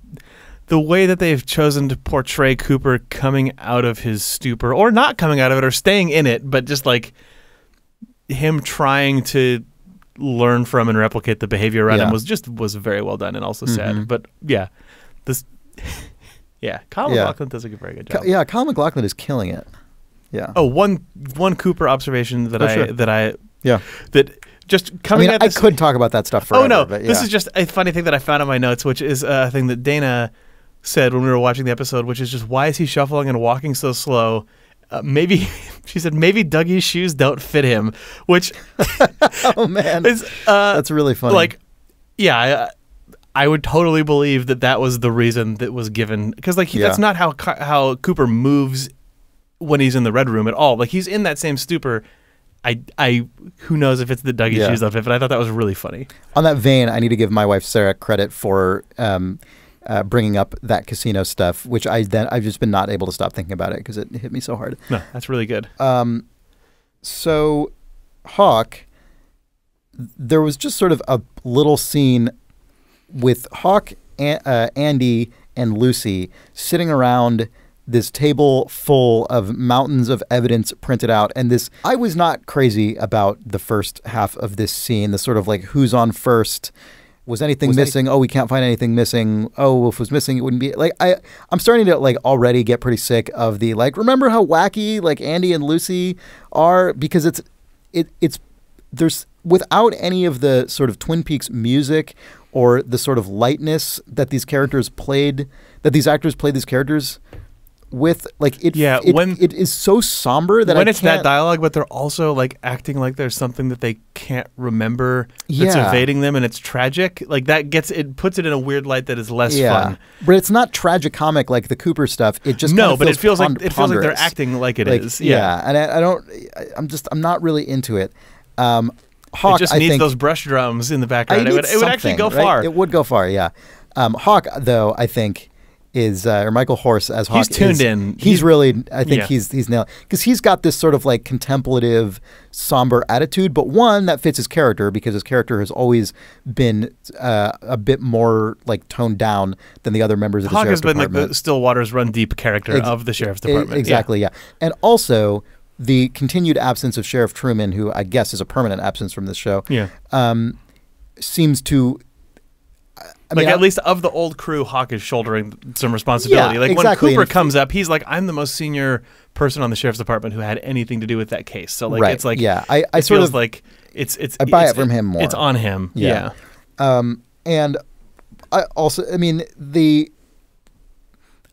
the way that they've chosen to portray Cooper coming out of his stupor, or not coming out of it, or staying in it, but just like him trying to learn from and replicate the behavior around him was very well done and also sad. But yeah, this Kyle MacLachlan does a very good job. Kyle MacLachlan is killing it. Yeah. Oh, one Cooper observation that that just coming at this, I could talk about that stuff forever. Oh no, but this is just a funny thing that I found in my notes, which is a thing that Dana said when we were watching the episode, which is just, why is he shuffling and walking so slow? Maybe she said maybe Dougie's shoes don't fit him, which oh man, is, that's really funny. Like, yeah, I would totally believe that was the reason that was given, because like that's not how Cooper moves when he's in the Red Room at all. Like, he's in that same stupor. I who knows if it's the Dougie shoes don't fit, but I thought that was really funny. On that vein, I need to give my wife Sarah credit for bringing up that casino stuff, which I've just been not able to stop thinking about it because it hit me so hard. No, that's really good. So Hawk, there was just sort of a little scene with Hawk, Andy, and Lucy sitting around this table full of mountains of evidence printed out. And this, I was not crazy about the first half of this scene, the sort of like, who's on first? Was anything missing? Oh, we can't find anything missing. Oh, if it was missing, it wouldn't be like, I'm starting to like already get pretty sick of the, like, remember how wacky like Andy and Lucy are? Because there's without any of the sort of Twin Peaks music or the sort of lightness that these actors played these characters with, like, it is so somber that when it's that dialogue, but they're also like acting like there's something that they can't remember that's evading them, and it's tragic. Like, that puts it in a weird light that is less fun. But it's not tragic-comic like the Cooper stuff. It just but it feels like they're acting like it is. Yeah, and I'm not really into it. Hawk, it just needs those brush drums in the background. It would actually go far. It would go far. Yeah. Hawk, though, I think, is or Michael Horse as Hawk. He's tuned in. He's really, I think he's nailed, because he's got this sort of like contemplative, somber attitude, but one that fits his character, because his character has always been a bit more like toned down than the other members of the sheriff's department. Hawk has been like the still waters run deep character of the sheriff's department. Exactly. Yeah. And also the continued absence of Sheriff Truman, who I guess is a permanent absence from this show. Yeah. Seems to. At least of the old crew, Hawk is shouldering some responsibility. When Cooper comes up, he's like, I'm the most senior person on the sheriff's department who had anything to do with that case. So like, it's like, I sort feels of like I buy it from him more. It's on him. Yeah. And I also, I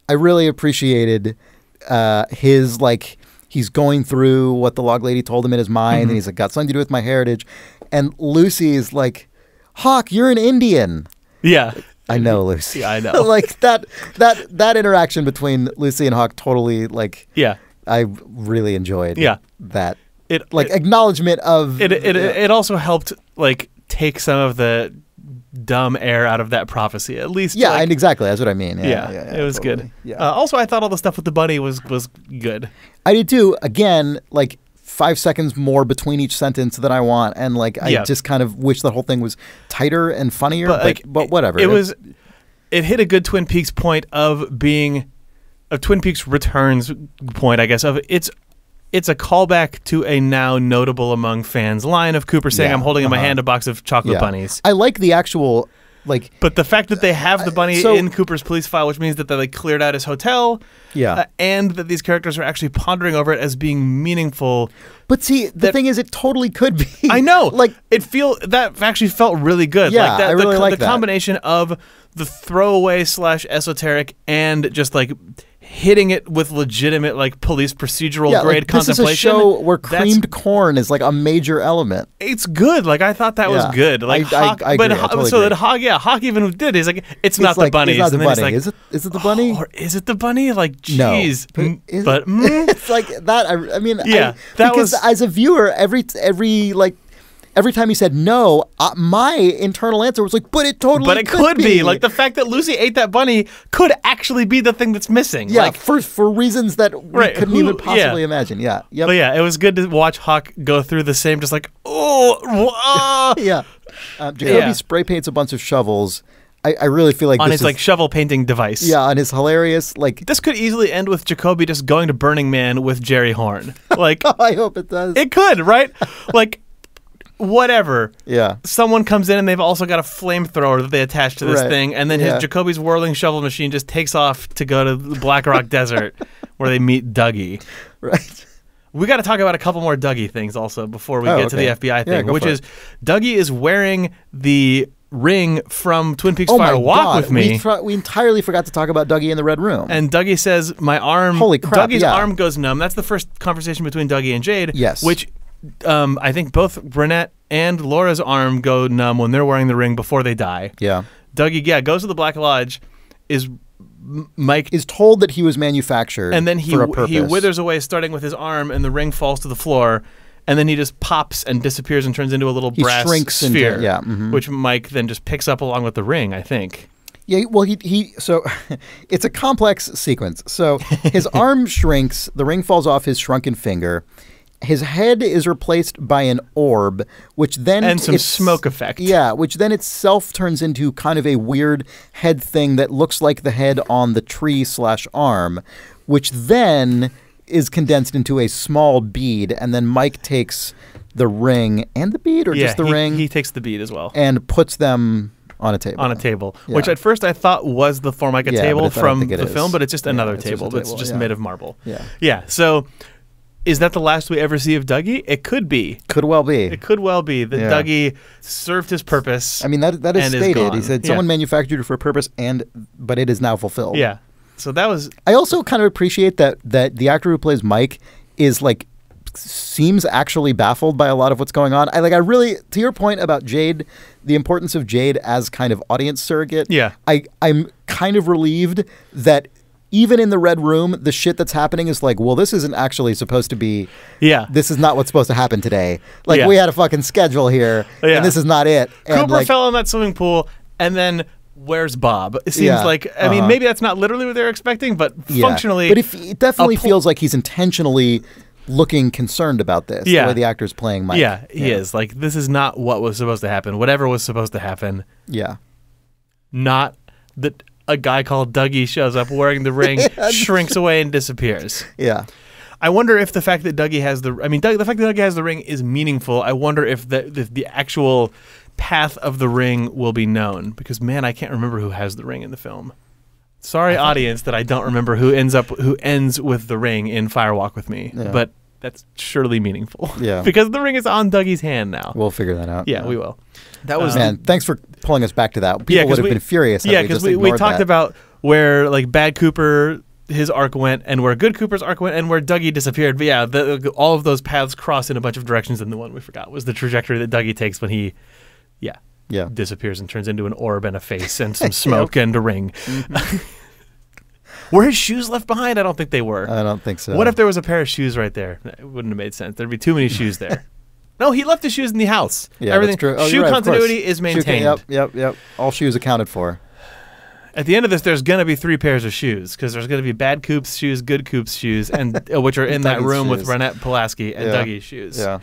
really appreciated his, like, he's going through what the log lady told him in his mind, and he's like, got something to do with my heritage. And Lucy is like, Hawk, you're an Indian. Yeah. I know, Lucy. Yeah, I know. Like that interaction between Lucy and Hawk totally, like, I really enjoyed that. Acknowledgement of it also helped like take some of the dumb air out of that prophecy, at least. Yeah, and exactly, that's what I mean. Yeah, it was totally. good. Yeah. Also, I thought all the stuff with the bunny was good. I did too. Again, like, 5 seconds more between each sentence than I want, and like I just kind of wish the whole thing was tighter and funnier. But whatever. It hit a good Twin Peaks point of being a Twin Peaks Returns point, I guess. Of it's a callback to a now notable among fans line of Cooper saying, "I'm holding in my hand a box of chocolate bunnies." I like the actual. Like, but the fact that they have the bunny in Cooper's police file, which means that they like cleared out his hotel, and that these characters are actually pondering over it as being meaningful. But see, the thing is, it totally could be. I know, like that actually felt really good. Yeah, like that, I really like the combination of the throwaway / esoteric and just like hitting it with legitimate like police procedural grade contemplation. This is a show where creamed corn is like a major element. It's good. Like, I thought that was good. Like, Hawk, I agree. I totally so agree. that Hawk even did. He's like, it's not the bunnies. It's not the and then bunny. He's like, is it the bunny? Or is it the bunny? Like, geez. No. It's like that. I mean, that because as a viewer, every every time he said no, my internal answer was like, but it totally But it could be. Like, the fact that Lucy ate that bunny could actually be the thing that's missing. Yeah, like, for reasons that we couldn't even possibly imagine. Yeah. Yep. But yeah, it was good to watch Hawk go through the same, just like, Yeah. Jacoby spray paints a bunch of shovels. I really feel like on this his like shovel painting device. Yeah, on his hilarious like. This could easily end with Jacoby just going to Burning Man with Jerry Horn. Like, I hope it does. It could, right? Like, whatever. Yeah. Someone comes in and they've also got a flamethrower that they attach to this thing, and then his Jacoby's whirling shovel machine just takes off to go to the Black Rock Desert, where they meet Dougie. Right. We got to talk about a couple more Dougie things also before we get to the FBI thing, which is Dougie is wearing the ring from Twin Peaks Fire Walk with Me. We entirely forgot to talk about Dougie in the Red Room. And Dougie says, my arm... Holy crap, Dougie's arm goes numb. That's the first conversation between Dougie and Jade. Yes. Which I think both Burnett and Laura's arm go numb when they're wearing the ring before they die. Yeah. Dougie, goes to the Black Lodge, Mike is told that he was manufactured and then for a purpose. He withers away starting with his arm, and the ring falls to the floor. And then he just pops and disappears and turns into a little brass sphere, which Mike then just picks up along with the ring, I think. Yeah, well, so it's a complex sequence. So his arm shrinks, the ring falls off his shrunken finger. His head is replaced by an orb, which then... And some smoke effect. Yeah, which then itself turns into kind of a weird head thing that looks like the head on the tree/arm, which then is condensed into a small bead, and then Mike takes the ring and the bead, or just the ring? He takes the bead as well. And puts them on a table. Which at first I thought was the Formica table from the film, but it's just another table that's just made of marble. Yeah, so is that the last we ever see of Dougie? It could be. Could well be. It could well be that Dougie served his purpose. I mean, that is stated. He said someone manufactured it for a purpose, but it is now fulfilled. Yeah. So that was... I also kind of appreciate that the actor who plays Mike is like seems actually baffled by a lot of what's going on. I really, to your point about Jade, the importance of Jade as kind of audience surrogate. Yeah. I'm kind of relieved that even in the Red Room, the shit that's happening is like, well, this isn't actually supposed to be. Yeah. This is not what's supposed to happen today. Like we had a fucking schedule here, and this is not it. And Cooper fell in that swimming pool, and then. Where's Bob? It seems like, I mean, maybe that's not literally what they're expecting, but functionally... But it definitely feels like he's intentionally looking concerned about this, the way the actor's playing Mike. Yeah, he is. Like, this is not what was supposed to happen. Whatever was supposed to happen. Yeah. Not that a guy called Dougie shows up wearing the ring, shrinks away, and disappears. Yeah. I wonder if the fact that Dougie has the... I mean, the fact that Dougie has the ring is meaningful. I wonder if the actual... path of the ring will be known, because man, I can't remember who has the ring in the film. Sorry, audience, that I don't remember who ends with the ring in Fire Walk with Me, but that's surely meaningful. Yeah, because the ring is on Dougie's hand now. We'll figure that out. Yeah, we will. That was man. Thanks for pulling us back to that. People would have been furious. Yeah, because we talked about where like Bad Cooper. His arc went, and where Good Cooper's arc went, and where Dougie disappeared. But yeah, all of those paths cross in a bunch of directions, and the one we forgot was the trajectory that Dougie takes when he disappears and turns into an orb and a face and some smoke and a ring. Were his shoes left behind? I don't think they were. I don't think so. What if there was a pair of shoes right there? It wouldn't have made sense. There'd be too many shoes there. No, he left his shoes in the house. Yeah, everything. That's true. Oh, shoe right, continuity is maintained. Yep. All shoes accounted for. At the end of this, there's going to be 3 pairs of shoes, because there's going to be Bad Coop's shoes, Good Coop's shoes, and which are in that room with Ronette Pulaski and Dougie's shoes. Yeah.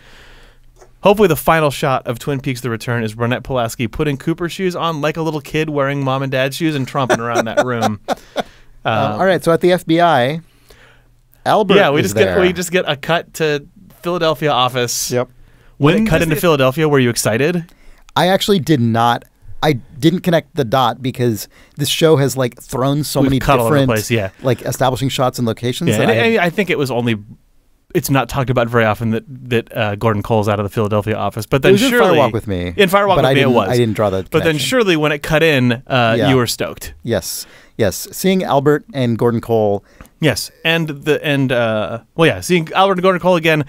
Hopefully the final shot of Twin Peaks The Return is Ronette Pulaski putting Cooper's shoes on like a little kid wearing mom and dad's shoes and tromping around that room. All right, so at the FBI, Albert we just get a cut to Philadelphia office. Yep. When it cut into Philadelphia, were you excited? I actually did not. I didn't connect the dot because this show has like thrown so many different like establishing shots and locations. Yeah, and I think it was only... It's not talked about very often that Gordon Cole's out of the Philadelphia office, but then it was in Fire Walk with Me. In Fire Walk with Me, it was. I didn't draw that. But then surely when it cut in, you were stoked. Yes. Seeing Albert and Gordon Cole. Yes, seeing Albert and Gordon Cole again,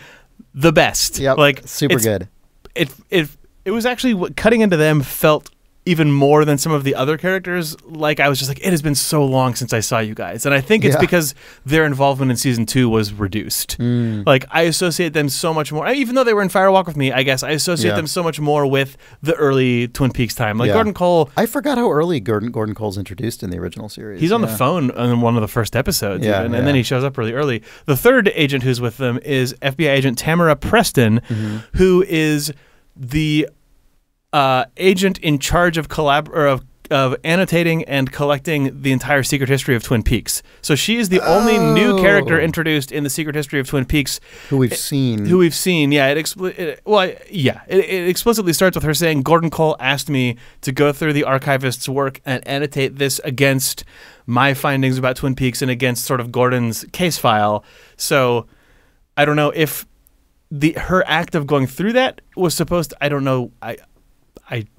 the best. Yep. Like super good. It was actually cutting into them felt even more than some of the other characters. Like, I was just like, it has been so long since I saw you guys. And I think it's because their involvement in season 2 was reduced. Like, I associate them so much more, even though they were in Fire Walk with Me, I guess I associate them so much more with the early Twin Peaks time. Like Gordon Cole. I forgot how early Gordon Cole's introduced in the original series. He's on the phone in one of the first episodes, and then he shows up really early. The third agent who's with them is FBI agent Tamara Preston, who is the agent in charge of annotating and collecting the entire secret history of Twin Peaks. So she is the only new character introduced in the secret history of Twin Peaks who we've seen. Yeah, it explicitly starts with her saying, Gordon Cole asked me to go through the archivist's work and annotate this against my findings about Twin Peaks and against sort of Gordon's case file. So I don't know if her act of going through that was supposed to, I don't know, I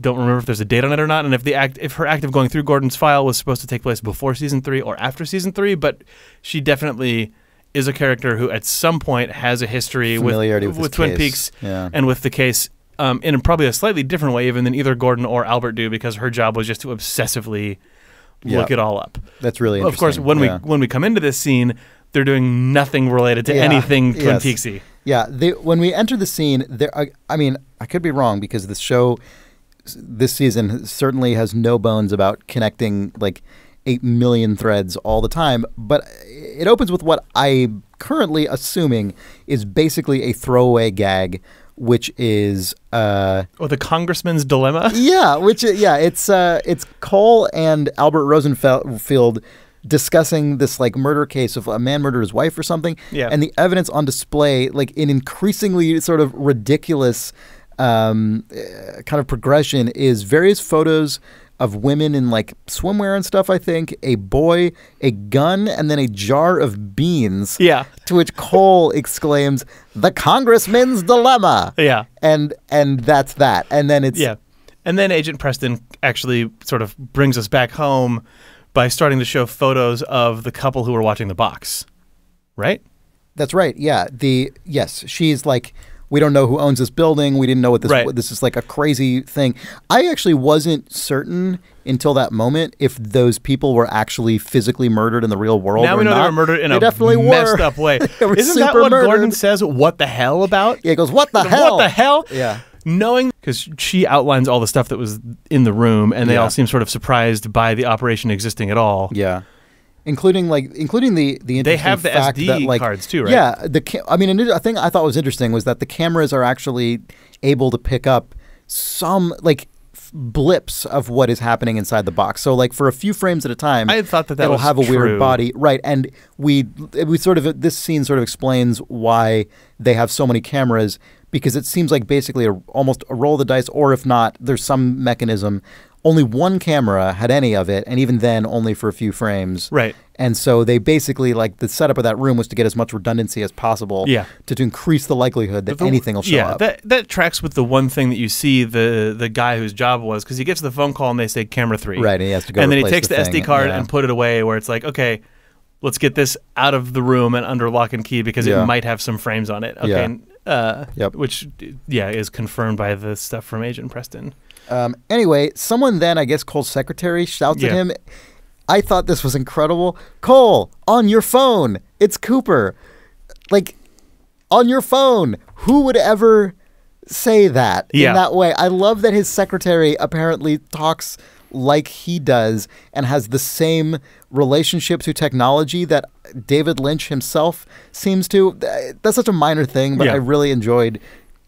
don't remember if there's a date on it or not, and if her act of going through Gordon's file was supposed to take place before season 3 or after season 3, but she definitely is a character who at some point has a history with Twin Peaks and with the case in probably a slightly different way even than either Gordon or Albert do, because her job was just to obsessively look it all up. That's really interesting. Of course, when we come into this scene, they're doing nothing related to anything Twin Peaksy. Yeah, when we enter the scene, I mean, I could be wrong because the show this season certainly has no bones about connecting like 8 million threads all the time, but it opens with what I'm currently assuming is basically a throwaway gag, which is the congressman's dilemma. It's Cole and Albert Rosenfield discussing this like murder case of a man murdered his wife or something, and the evidence on display, like in increasingly sort of ridiculous kind of progression, is various photos of women in like swimwear and stuff, I think, a boy, a gun, and then a jar of beans. Yeah. To which Cole exclaims, "The congressman's dilemma." Yeah. And that's that. And then it's And then Agent Preston actually sort of brings us back home by starting to show photos of the couple who were watching the box. Right? That's right. Yeah. She's like, we don't know who owns this building. We didn't know what this is like a crazy thing. I actually wasn't certain until that moment if those people were actually physically murdered in the real world. Now we know they were murdered in a messed up way. Isn't that what Gordon says? What the hell about? Yeah, he goes, "What the hell? What the hell?" Yeah. Knowing, because she outlines all the stuff that was in the room, and they all seem sort of surprised by the operation existing at all. Yeah. Including the interesting they have the fact SD that, like, cards too, right? Yeah, a thing I thought was interesting was that the cameras are actually able to pick up some like blips of what is happening inside the box. So like for a few frames at a time, I had thought that it'll was have a true. weird body, right? And we sort of, this scene sort of explains why they have so many cameras, because it seems like basically almost a roll of the dice, or if not, there's some mechanism. Only one camera had any of it, and even then only for a few frames. Right. And so they basically, like, the setup of that room was to get as much redundancy as possible to increase the likelihood that anything will show up. That tracks with the one thing that you see the guy whose job was, because he gets the phone call and they say camera 3. Right, and he has to go and then he replace takes the SD card and put it away, where it's like, okay, let's get this out of the room and under lock and key because it might have some frames on it. Okay. Which is confirmed by the stuff from Agent Preston. Anyway, someone then, I guess Cole's secretary, shouts at him. I thought this was incredible. "Cole, on your phone. It's Cooper." Like, on your phone. Who would ever say that in that way? I love that his secretary apparently talks like he does and has the same relationship to technology that David Lynch himself seems to. That's such a minor thing, but I really enjoyed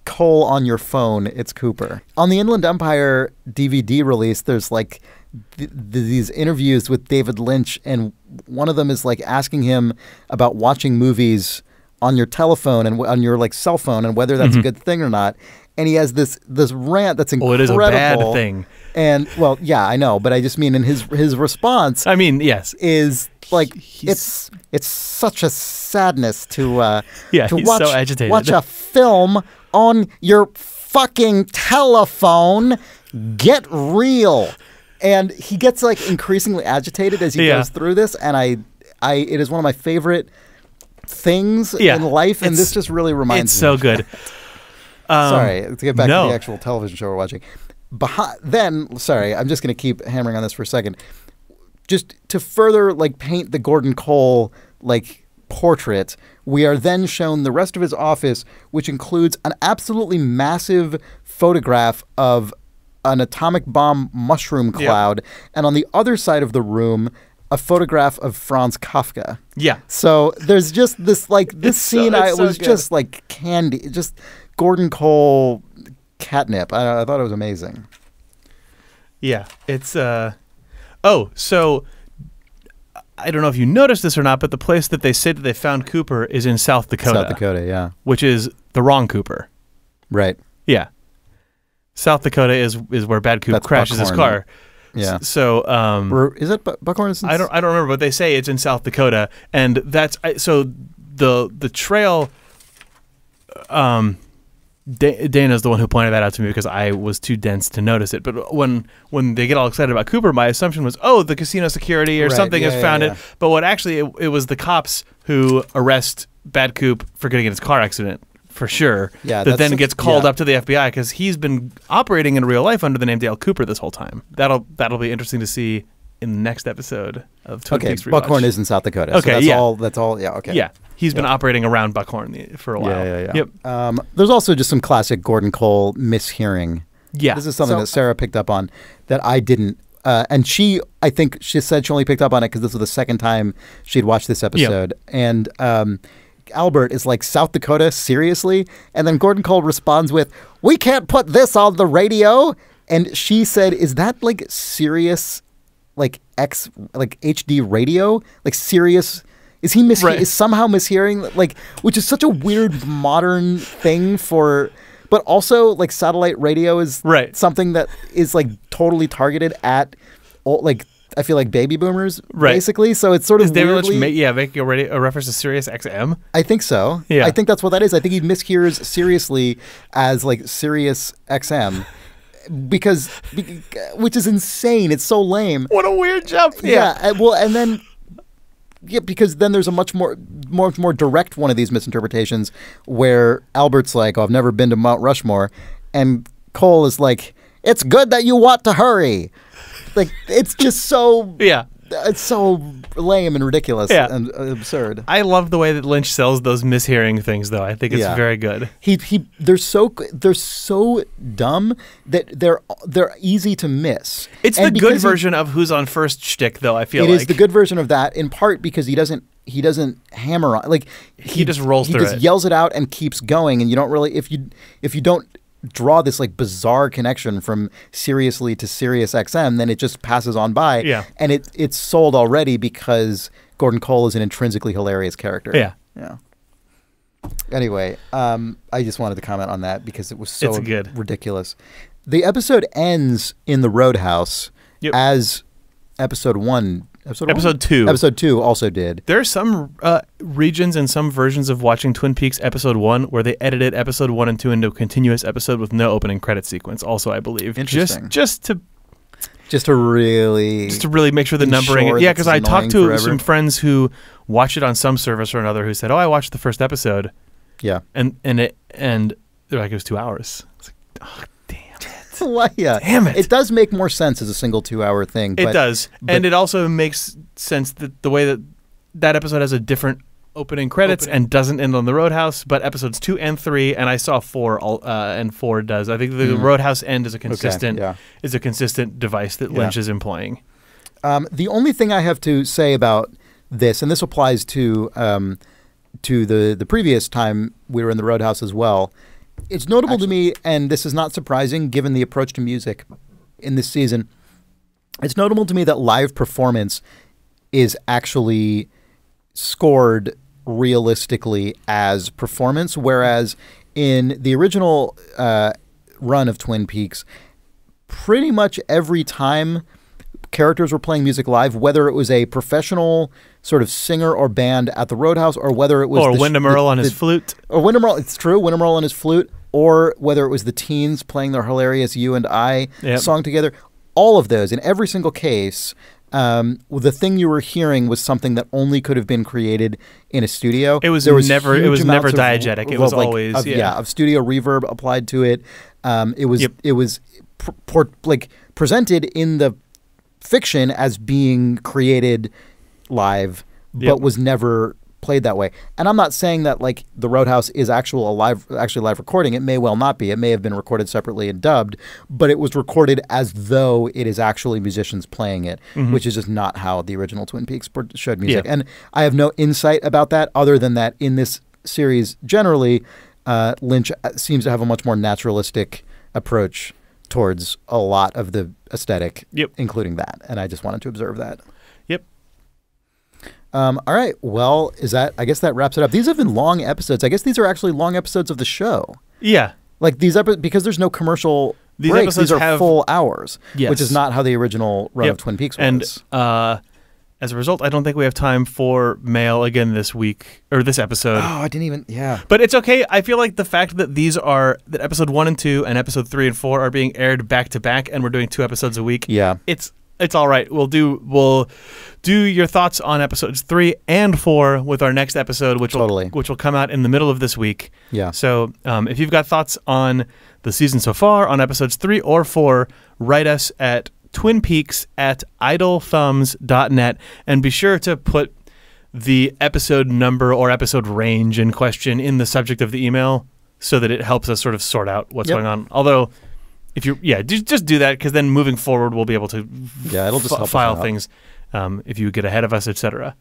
Cole on your phone. It's Cooper. On the Inland Empire DVD release, there's like these interviews with David Lynch, and one of them is like asking him about watching movies on your telephone and on your like cell phone and whether that's a good thing or not. And he has this rant that's incredible. It is a bad thing. And well, yeah, I know, but I just mean in his response. I mean, yes, is like it's such a sadness to he's watch, so agitated. Watch a film on your fucking telephone. Get real. And he gets like increasingly agitated as he goes through this, and it is one of my favorite things in life, and this just really reminds me. It's so good. Sorry, to get back to the actual television show we're watching. Sorry, I'm just going to keep hammering on this for a second. Just to further like paint the Gordon Cole like portrait, we are then shown the rest of his office, which includes an absolutely massive photograph of an atomic bomb mushroom cloud, and on the other side of the room, a photograph of Franz Kafka. Yeah. So there's just this like this scene. Was just like candy, just Gordon Cole catnip. I thought it was amazing. Yeah, it's so I don't know if you noticed this or not, but the place that they say that they found Cooper is in South Dakota. South Dakota, yeah. Which is the wrong Cooper. Right. Yeah. South Dakota is where Bad Coop crashes his car. Yeah. So is it Buckhorn? I don't remember, but they say it's in South Dakota, and that's so the trail. Dana's the one who pointed that out to me because I was too dense to notice it. But when they get all excited about Cooper, my assumption was, oh, the casino security or something has found it. But what actually it was the cops who arrest Bad Coop for getting in his car accident, for sure. Yeah, that then gets called up to the FBI because he's been operating in real life under the name Dale Cooper this whole time. That'll be interesting to see in the next episode of Twin Peaks Rewatch. Buckhorn is in South Dakota. Okay, so that's all. Yeah, okay. Yeah, he's been operating around Buckhorn for a while. Yeah. Yep. There's also just some classic Gordon Cole mishearing. Yeah. This is something that Sarah picked up on that I didn't. And I think she said she only picked up on it because this was the second time she'd watched this episode. Yep. And Albert is like, South Dakota, seriously? And then Gordon Cole responds with, we can't put this on the radio. And she said, is that like Sirius, like HD radio? Like Sirius? Is he is somehow mishearing? Like, which is such a weird modern thing for, but also like satellite radio is something that is like totally targeted at, like, I feel like baby boomers, basically. So it's sort of weirdly... making a reference to Sirius XM? I think so. Yeah. I think that's what that is. I think he mishears seriously as like Sirius XM. Which is insane. It's so lame. What a weird jump. Yeah. Well, and then... Yeah, because then there's a much more direct one of these misinterpretations where Albert's like, oh, I've never been to Mount Rushmore. And Cole is like, it's good that you want to hurry. Like, it's just so... Yeah. It's so lame and ridiculous and absurd. I love the way that Lynch sells those mishearing things, though. I think it's very good. They're so dumb that they're easy to miss. It's the good version of Who's on First shtick, though. I feel it is the good version of that, in part because he doesn't hammer on, like he just rolls through it. He just yells it out and keeps going, and you don't really if you don't draw this like bizarre connection from Seriously to Sirius XM, then it just passes on by. Yeah. And it's sold already because Gordon Cole is an intrinsically hilarious character. Yeah. Yeah. Anyway, I just wanted to comment on that because it was so ridiculous. The episode ends in the Roadhouse as episode 1. Episode 2. Episode 2 also did. There are some regions and some versions of watching Twin Peaks episode 1 where they edited episode 1 and 2 into a continuous episode with no opening credit sequence. Also, I believe, interesting. Just to really make sure the numbering. Yeah, because I talked to some friends who watched it on some service or another who said, "Oh, I watched the first episode." Yeah, and they're like, it was 2 hours. It's like, oh, damn it. It does make more sense as a single 2-hour thing. It does. And it also makes sense that the way that episode has a different opening credits and doesn't end on the Roadhouse, but episodes 2 and 3, and I saw 4 and 4 does. I think the Roadhouse end is a consistent device that Lynch is employing. The only thing I have to say about this, and this applies to the previous time we were in the Roadhouse as well, it's notable to me, and this is not surprising given the approach to music in this season, it's notable to me that live performance is actually scored realistically as performance, whereas in the original run of Twin Peaks, pretty much every time characters were playing music live, whether it was a professional sort of singer or band at the Roadhouse, or whether it was Wyndham Earle on his flute, or Wyndham Earle, it's true, Wyndham Earle on his flute, or whether it was the teens playing their hilarious "You and I" song together. All of those, in every single case, the thing you were hearing was something that only could have been created in a studio. It was never diegetic. It was always of studio reverb applied to it. It was presented in the fiction as being created live, but was never played that way. And I'm not saying that like the Roadhouse is actually live recording. It may well not be. It may have been recorded separately and dubbed, but it was recorded as though it is actually musicians playing it, which is just not how the original Twin Peaks showed music. And I have no insight about that other than that in this series generally, Lynch seems to have a much more naturalistic approach towards a lot of the aesthetic, including that. And I just wanted to observe that. All right. Well, I guess that wraps it up. These have been long episodes. I guess these are actually long episodes of the show. Yeah. Like these episodes, because there's no commercial breaks, these are full hours, which is not how the original run of Twin Peaks was. And as a result, I don't think we have time for mail again this week, or this episode. Oh, I didn't even, But it's okay. I feel like the fact that that episode 1 and 2 and episode 3 and 4 are being aired back to back, and we're doing 2 episodes a week. It's all right. We'll do your thoughts on episodes 3 and 4 with our next episode, which will come out in the middle of this week. So if you've got thoughts on the season so far, on episodes 3 or 4, write us at twinpeaks@idlethumbs.net, and be sure to put the episode number or episode range in question in the subject of the email so that it helps us sort of sort out what's going on. Although, if you just do that, because then moving forward we'll be able to it'll just file things if you get ahead of us, etc.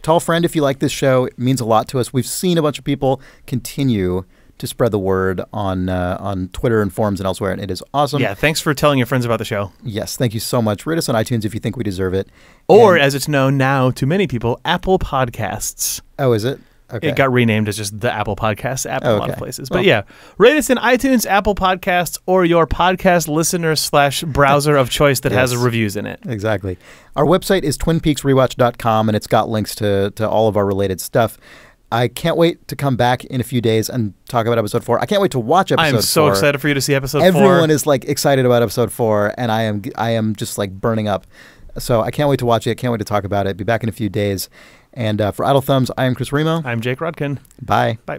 Tell a friend if you like this show. It means a lot to us. We've seen a bunch of people continue to spread the word on Twitter and forums and elsewhere, and it is awesome. Thanks for telling your friends about the show. Yes, thank you so much. Rate us on iTunes if you think we deserve it. Or, as it's known now to many people, Apple Podcasts. Oh, is it? Okay. It got renamed as just the Apple Podcasts app in a lot of places. But rate us in iTunes, Apple Podcasts, or your podcast listener / browser of choice that has reviews in it. Exactly. Our website is twinpeaksrewatch.com, and it's got links to all of our related stuff. I can't wait to come back in a few days and talk about episode 4. I can't wait to watch episode 4. I'm so excited for you to see episode 4. Everyone is like excited about episode 4, and I am just like burning up. So I can't wait to watch it. Can't wait to talk about it. Be back in a few days. And for Idle Thumbs, I am Chris Remo. I'm Jake Rodkin. Bye. Bye.